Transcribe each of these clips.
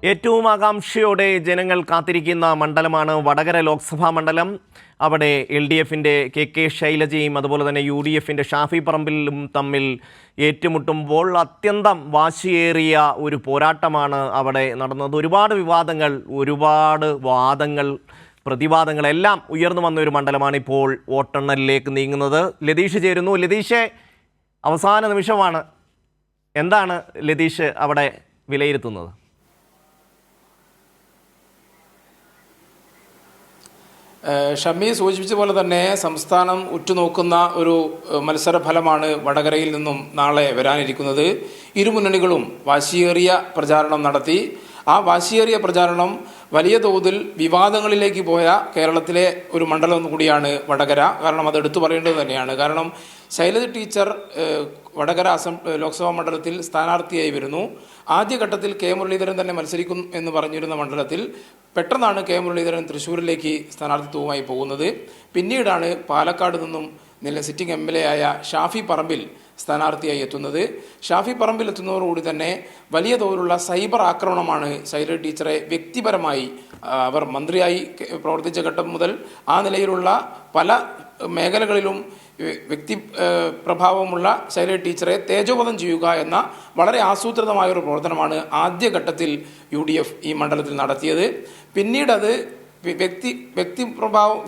ഏറ്റവും ആകാംക്ഷയോടെ ജനങ്ങൾ കാത്തിരിക്കുന്ന മണ്ഡലമാണ് വടകര ലോക്സഭാ മണ്ഡലം. അവിടെ LDFിൻ്റെ കെ ശൈലജയും അതുപോലെ തന്നെ UDFിൻ്റെ ഷാഫി പറമ്പിലും തമ്മിൽ ഏറ്റുമുട്ടുമ്പോൾ അത്യന്തം വാശിയേറിയ ഒരു പോരാട്ടമാണ് അവിടെ നടന്നത്. ഒരുപാട് വിവാദങ്ങൾ, ഒരുപാട് വാദങ്ങൾ, പ്രതിവാദങ്ങളെല്ലാം ഉയർന്നു വന്ന ഒരു മണ്ഡലമാണ് ഇപ്പോൾ വോട്ടെണ്ണലിലേക്ക് നീങ്ങുന്നത്. ലതീഷ് ചേരുന്നു. ലതീഷെ, അവസാന നിമിഷമാണ്. എന്താണ് ലതീഷ് അവിടെ വിലയിരുത്തുന്നത്? ഷമി സൂചിപ്പിച്ച പോലെ തന്നെ സംസ്ഥാനം ഉറ്റുനോക്കുന്ന ഒരു മത്സരഫലമാണ് വടകരയിൽ നിന്നും നാളെ വരാനിരിക്കുന്നത്. ഇരു മുന്നണികളും വാശിയേറിയ പ്രചാരണം നടത്തി. ആ വാശിയേറിയ പ്രചാരണം വലിയ തോതിൽ വിവാദങ്ങളിലേക്ക് പോയ കേരളത്തിലെ ഒരു മണ്ഡലം കൂടിയാണ് വടകര. കാരണം അത് എടുത്തു പറയേണ്ടത് തന്നെയാണ്. കാരണം ശൈലജ ടീച്ചർ വടകര ലോക്സഭാ മണ്ഡലത്തിൽ സ്ഥാനാർത്ഥിയായി വരുന്നു. ആദ്യഘട്ടത്തിൽ കെ മുരളീധരൻ തന്നെ മത്സരിക്കും എന്ന് പറഞ്ഞിരുന്ന മണ്ഡലത്തിൽ പെട്ടെന്നാണ് കെ മുരളീധരൻ തൃശ്ശൂരിലേക്ക് സ്ഥാനാർത്ഥിത്വവുമായി പോകുന്നത്. പിന്നീടാണ് പാലക്കാട് നിന്നും സിറ്റിംഗ് MLA ആയ ഷാഫി പറമ്പിൽ സ്ഥാനാർത്ഥിയായി എത്തുന്നത്. ഷാഫി പറമ്പിൽ എത്തുന്നതോടുകൂടി തന്നെ വലിയ തോതിലുള്ള സൈബർ ആക്രമണമാണ് ശൈലജ ടീച്ചറെ വ്യക്തിപരമായി, അവർ മന്ത്രിയായി പ്രവർത്തിച്ച ഘട്ടം മുതൽ ആ നിലയിലുള്ള പല മേഖലകളിലും വ്യക്തി പ്രഭാവമുള്ള ശൈലജ ടീച്ചറെ തേജോവധം ചെയ്യുക എന്ന വളരെ ആസൂത്രിതമായൊരു പ്രവർത്തനമാണ് ആദ്യഘട്ടത്തിൽ UDF ഈ മണ്ഡലത്തിൽ നടത്തിയത്. പിന്നീട് അത്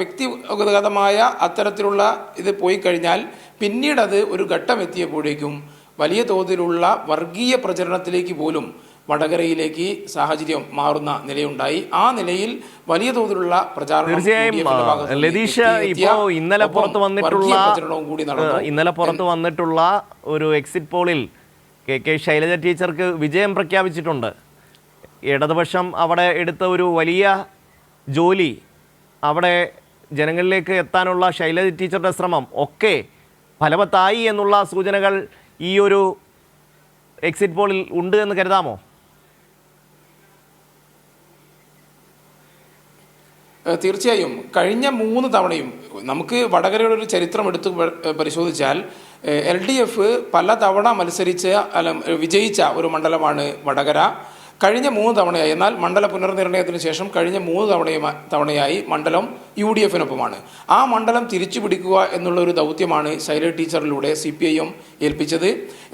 വ്യക്തിഗതമായ അത്തരത്തിലുള്ള ഇത് പോയി കഴിഞ്ഞാൽ പിന്നീടത് ഒരു ഘട്ടം എത്തിയപ്പോഴേക്കും വലിയ തോതിലുള്ള വർഗീയ പ്രചരണത്തിലേക്ക് പോലും വടകരയിലേക്ക് സാഹചര്യം മാറുന്ന നിലയുണ്ടായി. ആ നിലയിൽ വലിയ തോതിലുള്ള പ്രചാരണം ഇന്നലെ പുറത്തു വന്നിട്ടുള്ള ഒരു എക്സിറ്റ് പോളിൽ കെ ശൈലജ ടീച്ചർക്ക് വിജയം പ്രഖ്യാപിച്ചിട്ടുണ്ട്. ഇടതുപക്ഷം അവിടെ എടുത്ത ഒരു വലിയ ജോലി, അവിടെ ജനങ്ങളിലേക്ക് എത്താനുള്ള ശൈലജ ടീച്ചറുടെ ശ്രമം ഒക്കെ ഫലവത്തായി എന്നുള്ള സൂചനകൾ ഈ ഒരു എക്സിറ്റ് പോളിൽ ഉണ്ട് എന്ന് കരുതാമോ? തീർച്ചയായും കഴിഞ്ഞ 3 തവണയും നമുക്ക് വടകരയുടെ ഒരു ചരിത്രം എടുത്ത് പരിശോധിച്ചാൽ LDF പല തവണ വിജയിച്ച ഒരു മണ്ഡലമാണ് വടകര. കഴിഞ്ഞ 3 തവണയായി, എന്നാൽ മണ്ഡല പുനർനിർണയത്തിന് ശേഷം കഴിഞ്ഞ 3 തവണയായി മണ്ഡലം UDFിനൊപ്പമാണ്. ആ മണ്ഡലം തിരിച്ചു പിടിക്കുക എന്നുള്ള ഒരു ദൗത്യമാണ് ശൈലജ ടീച്ചറിലൂടെ CPIM ഏൽപ്പിച്ചത്.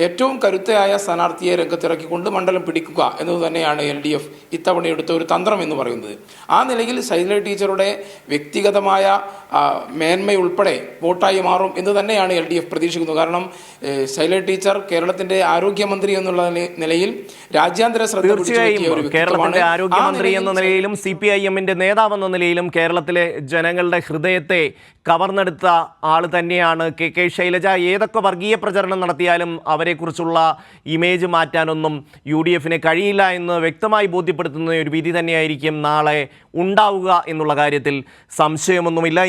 ഏറ്റവും കരുത്തയായ സ്ഥാനാർത്ഥിയെ രംഗത്തിറക്കിക്കൊണ്ട് മണ്ഡലം പിടിക്കുക എന്നത് തന്നെയാണ് LDF ഇത്തവണ എടുത്ത ഒരു തന്ത്രം എന്ന് പറയുന്നത്. ആ നിലയിൽ ശൈലജ ടീച്ചറുടെ വ്യക്തിഗതമായ മേന്മയുൾപ്പെടെ വോട്ടായി മാറും എന്ന് തന്നെയാണ് LDF പ്രതീക്ഷിക്കുന്നത്. കാരണം ശൈലജ ടീച്ചർ കേരളത്തിന്റെ ആരോഗ്യമന്ത്രി എന്നുള്ള നിലയിൽ രാജ്യാന്തര ശ്രദ്ധ കേരളത്തിന്റെ ആരോഗ്യമന്ത്രി എന്ന നിലയിലും CPIMന്റെ നേതാവെന്ന നിലയിലും കേരളത്തിലെ ജനങ്ങളുടെ ഹൃദയത്തെ കവർന്നെടുത്ത ആൾ തന്നെയാണ് കെ ശൈലജ. ഏതൊക്കെ വർഗീയ പ്രചരണം നടത്തിയാലും അവരെക്കുറിച്ചുള്ള ഇമേജ് മാറ്റാനൊന്നും UDFിന് കഴിയില്ല എന്ന് വ്യക്തമായി ബോധ്യപ്പെടുത്തുന്ന ഒരു വിധി തന്നെയായിരിക്കും നാളെ ഉണ്ടാവുക എന്നുള്ള കാര്യത്തിൽ സംശയമൊന്നുമില്ല.